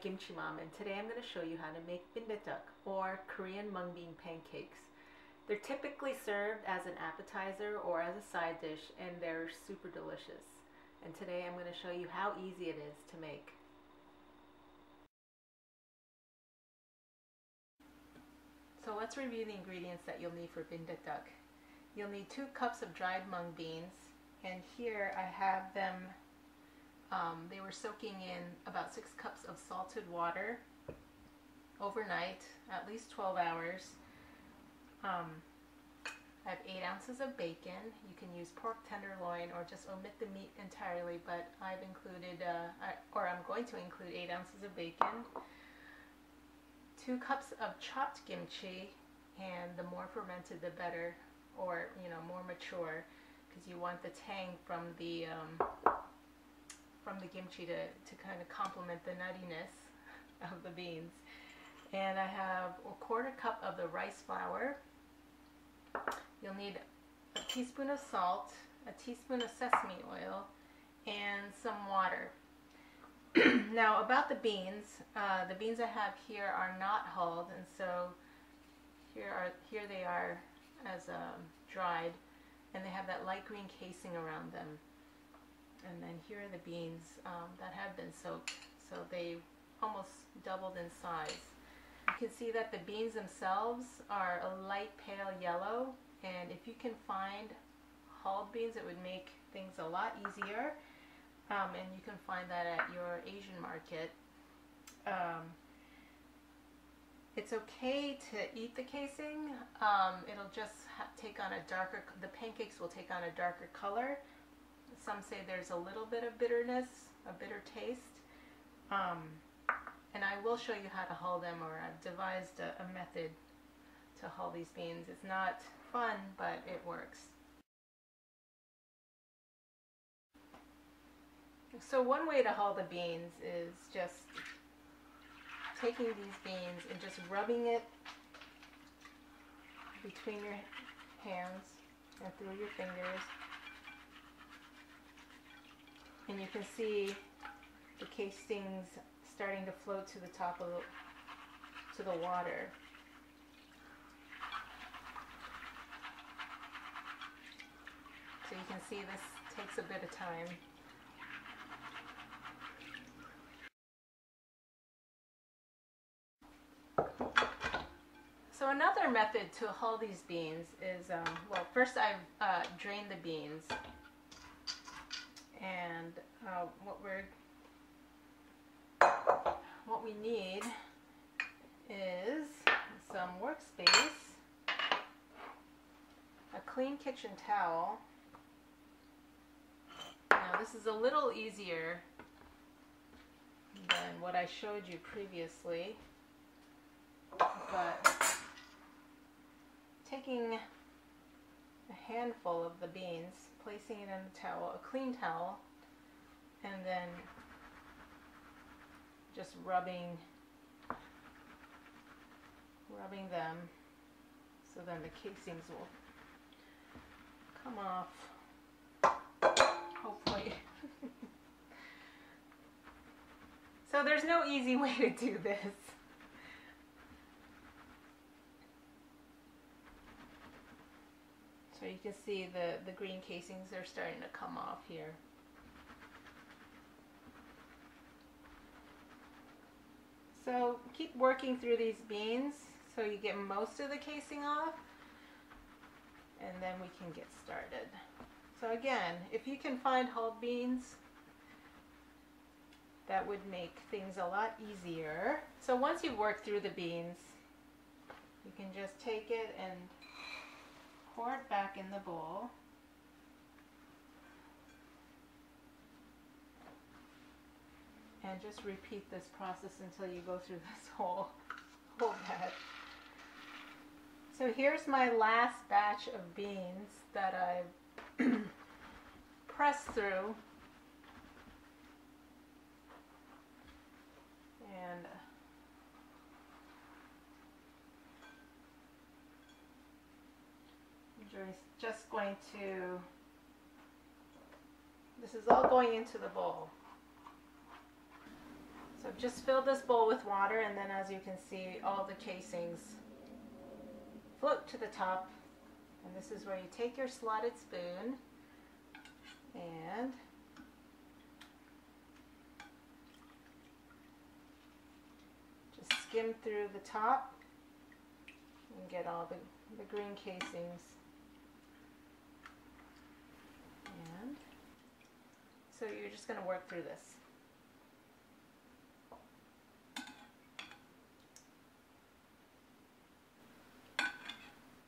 Kimchi Mom, and today I'm going to show you how to make Bindaetteok, or Korean mung bean pancakes. They're typically served as an appetizer or as a side dish, and they're super delicious. And today I'm going to show you how easy it is to make. So let's review the ingredients that you'll need for Bindaetteok. You'll need 2 cups of dried mung beans, and here I have them. They were soaking in about 6 cups of salted water overnight, at least 12 hours. I have 8 ounces of bacon. You can use pork tenderloin or just omit the meat entirely, but I've included, I'm going to include 8 ounces of bacon. 2 cups of chopped kimchi, and the more fermented the better, or more mature, because you want the tang from the kimchi to kind of complement the nuttiness of the beans. And I have a 1/4 cup of the rice flour. You'll need a teaspoon of salt, a teaspoon of sesame oil, and some water. Now about the beans I have here are not hulled, and so here they are as dried, and they have that light green casing around them. And then here are the beans that have been soaked, so they almost doubled in size. You can see that the beans themselves are a light pale yellow, and if you can find hulled beans, it would make things a lot easier. And you can find that at your Asian market. It's okay to eat the casing. It'll just take on a darker, the pancakes will take on a darker color. Some say there's a little bit of bitterness, a bitter taste. And I will show you how to hull them, or I've devised a method to hull these beans. It's not fun, but it works. So one way to hull the beans is just taking these beans and just rubbing it between your hands and through your fingers. And you can see the casings starting to float to the top of the water. So you can see this takes a bit of time. So another method to hull these beans is, well, first I've drained the beans, and what we need is some workspace, a clean kitchen towel. Now this is a little easier than what I showed you previously, but taking a handful of the beans, placing it in a towel, a clean towel, and then just rubbing them, so then the casings will come off, hopefully. So there's no easy way to do this. So you can see the green casings are starting to come off here. So keep working through these beans so you get most of the casing off, and then we can get started. So again, if you can find hulled beans, that would make things a lot easier. So once you've worked through the beans, you can just take it and pour it back in the bowl. And just repeat this process until you go through this whole batch. So here's my last batch of beans that I've pressed through. And I'm just going to, this is all going into the bowl. So I've just filled this bowl with water, and then as you can see, all the casings float to the top. And this is where you take your slotted spoon and just skim through the top and get all the green casings. And so you're just going to work through this.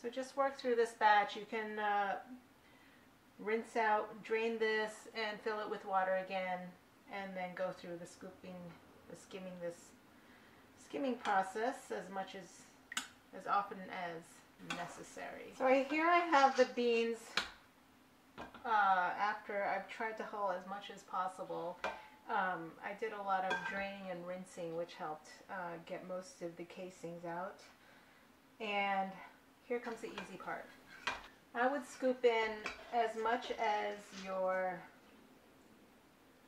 So just work through this batch. You can rinse out, drain this, and fill it with water again, and then go through the skimming process as often as necessary. So here I have the beans after I've tried to hull as much as possible. I did a lot of draining and rinsing, which helped get most of the casings out. And here comes the easy part. I would scoop in as much as your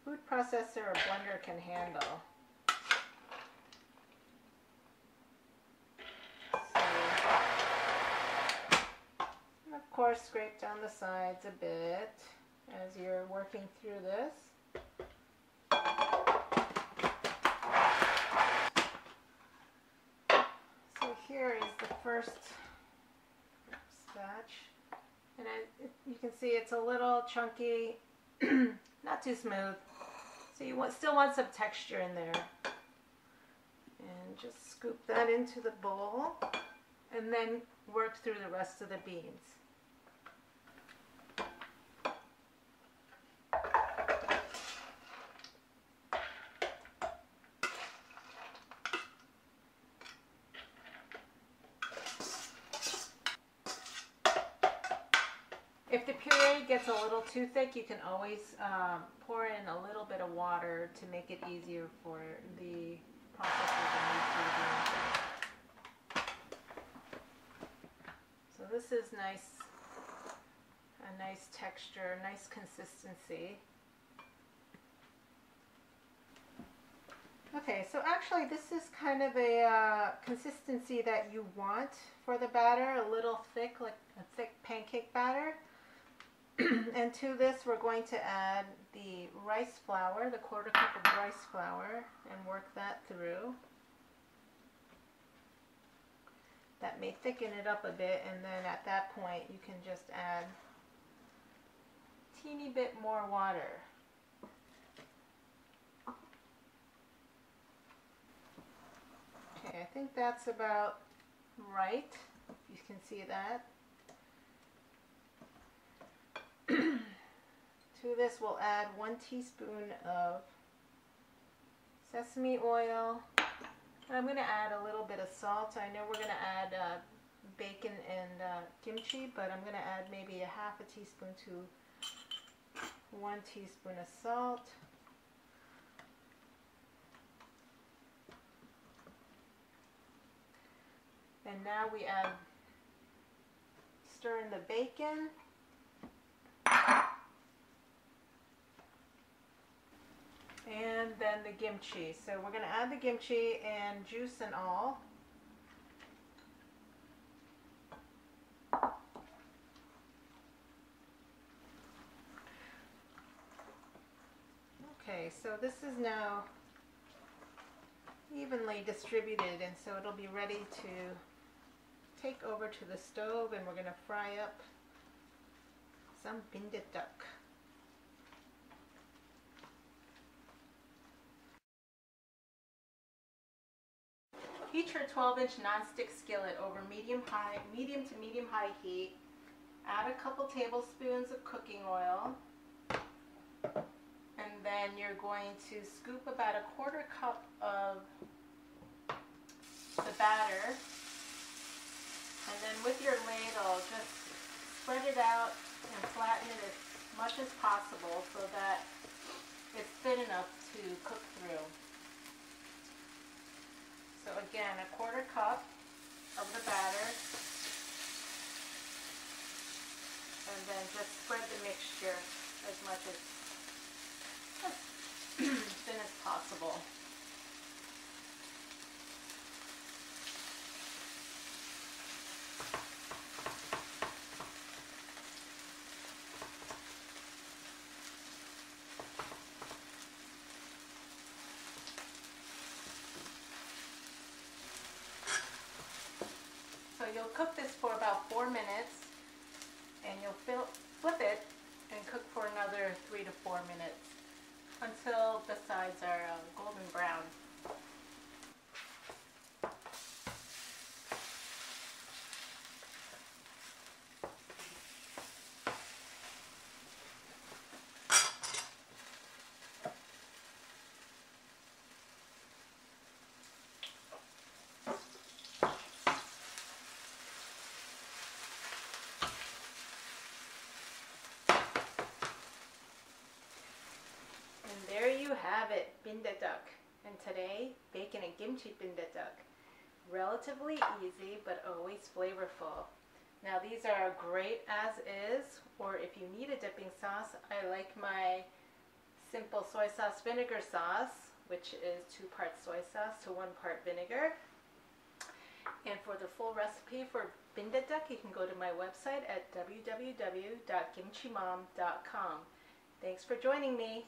food processor or blender can handle. So, and of course, scrape down the sides a bit as you're working through this. So here is the first batch, and you can see it's a little chunky, not too smooth, so you still want some texture in there. And just scoop that into the bowl and then work through the rest of the beans. If the puree gets a little too thick, you can always pour in a little bit of water to make it easier for the processor to move through the beans. So this is nice, a nice texture, nice consistency. Okay, so actually this is kind of a consistency that you want for the batter, a little thick, like a thick pancake batter. And to this we're going to add the rice flour, the 1/4 cup of rice flour, and work that through. That may thicken it up a bit, and then at that point you can just add a teeny bit more water. Okay, I think that's about right. You can see that. To this we'll add 1 teaspoon of sesame oil. And I'm going to add a little bit of salt. I know we're going to add bacon and kimchi, but I'm going to add maybe a 1/2 teaspoon to 1 teaspoon of salt. And now we stir in the bacon. And then the kimchi. So we're going to add the kimchi and juice and all. Okay, so this is now evenly distributed, and so it'll be ready to take over to the stove, and we're going to fry up some bindaetteok. Heat your 12-inch nonstick skillet over medium to medium high heat. Add a couple tablespoons of cooking oil, and then you're going to scoop about a 1/4 cup of the batter, and then with your ladle just spread it out and flatten it as much as possible so that it's thin enough to cook through. So again, a 1/4 cup of the batter, and then just spread the mixture as much as thin as possible. you'll cook this for about 4 minutes, and you'll flip it and cook for another 3 to 4 minutes until the sides are golden brown. And there you have it, bindaetteok. And today, bacon and kimchi bindaetteok. Relatively easy, but always flavorful. Now these are great as is, or if you need a dipping sauce, I like my simple soy sauce vinegar sauce, which is 2 parts soy sauce to 1 part vinegar. And for the full recipe for bindaetteok, you can go to my website at www.kimchimom.com. Thanks for joining me.